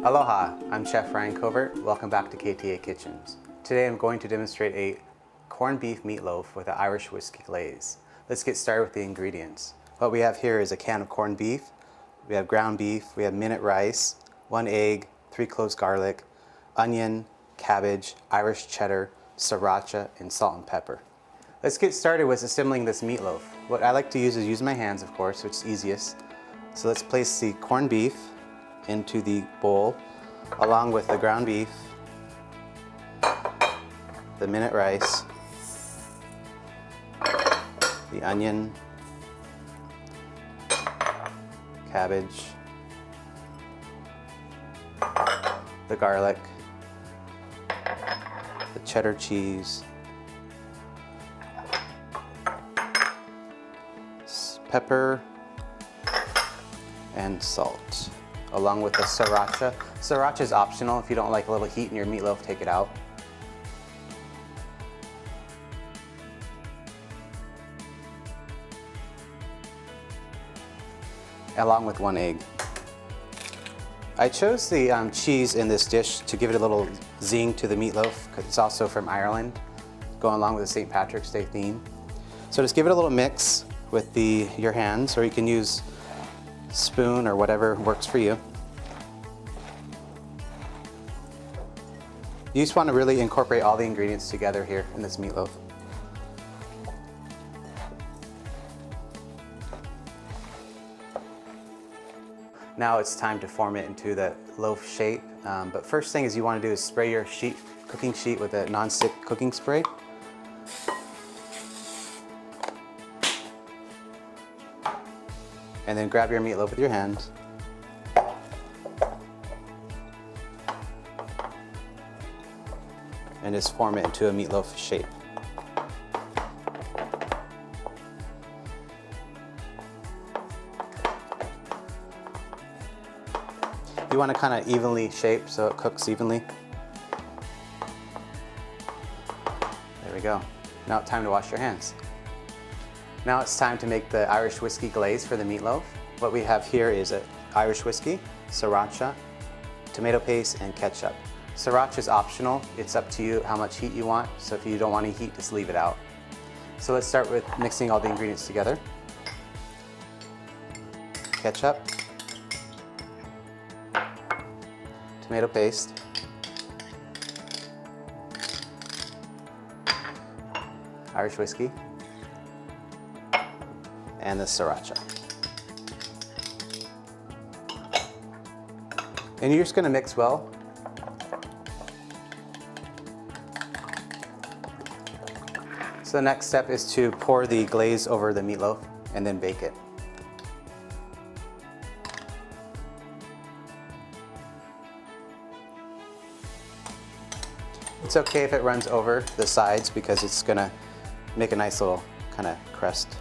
Aloha, I'm Chef Ryan Covert. Welcome back to KTA Kitchens. Today I'm going to demonstrate a corned beef meatloaf with an Irish whiskey glaze. Let's get started with the ingredients. What we have here is a can of corned beef, we have ground beef, we have minute rice, 1 egg, 3 cloves garlic, onion, cabbage, Irish cheddar, sriracha, and salt and pepper. Let's get started with assembling this meatloaf. What I like to use my hands, of course, which is easiest. So let's place the corned beef into the bowl along with the ground beef, the minute rice, the onion, cabbage, the garlic, the cheddar cheese, pepper, and salt, along with the sriracha. Sriracha is optional. If you don't like a little heat in your meatloaf, take it out. Along with 1 egg. I chose the cheese in this dish to give it a little zing to the meatloaf, because it's also from Ireland, going along with the St. Patrick's Day theme. So just give it a little mix with your hands, or you can use spoon or whatever works for you. You just want to really incorporate all the ingredients together here in this meatloaf. Now it's time to form it into the loaf shape. But first thing is you want to do is spray your cooking sheet with a non-stick cooking spray. And then grab your meatloaf with your hands. And just form it into a meatloaf shape. You want to kind of evenly shape so it cooks evenly. There we go. Now it's time to wash your hands. Now it's time to make the Irish whiskey glaze for the meatloaf. What we have here is Irish whiskey, sriracha, tomato paste, and ketchup. Sriracha is optional. It's up to you how much heat you want. So if you don't want any heat, just leave it out. So let's start with mixing all the ingredients together. Ketchup, tomato paste, Irish whiskey, and the sriracha. And you're just going to mix well. So the next step is to pour the glaze over the meatloaf and then bake it. It's okay if it runs over the sides because it's going to make a nice little kind of crust.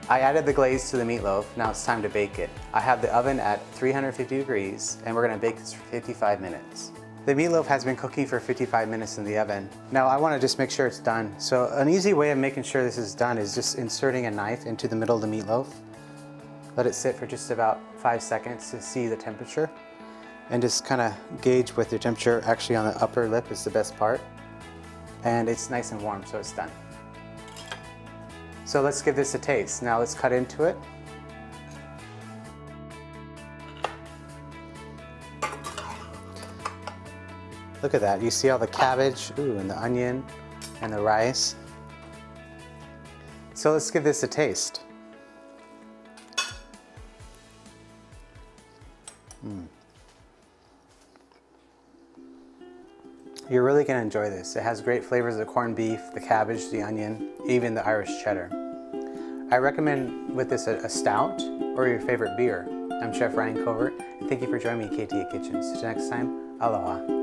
I added the glaze to the meatloaf. Now it's time to bake it. I have the oven at 350 degrees and we're going to bake this for 55 minutes. The meatloaf has been cooking for 55 minutes in the oven. Now I want to just make sure it's done. So an easy way of making sure this is done is just inserting a knife into the middle of the meatloaf. Let it sit for just about 5 seconds to see the temperature. And just kind of gauge with your temperature. Actually on the upper lip is the best part. And it's nice and warm, so it's done. So let's give this a taste. Now let's cut into it. Look at that. You see all the cabbage, and the onion, and the rice. So let's give this a taste. You're really going to enjoy this. It has great flavors of the corned beef, the cabbage, the onion, even the Irish cheddar. I recommend with this a stout or your favorite beer. I'm Chef Ryan Covert, and thank you for joining me in KTA Kitchens. Until next time, aloha.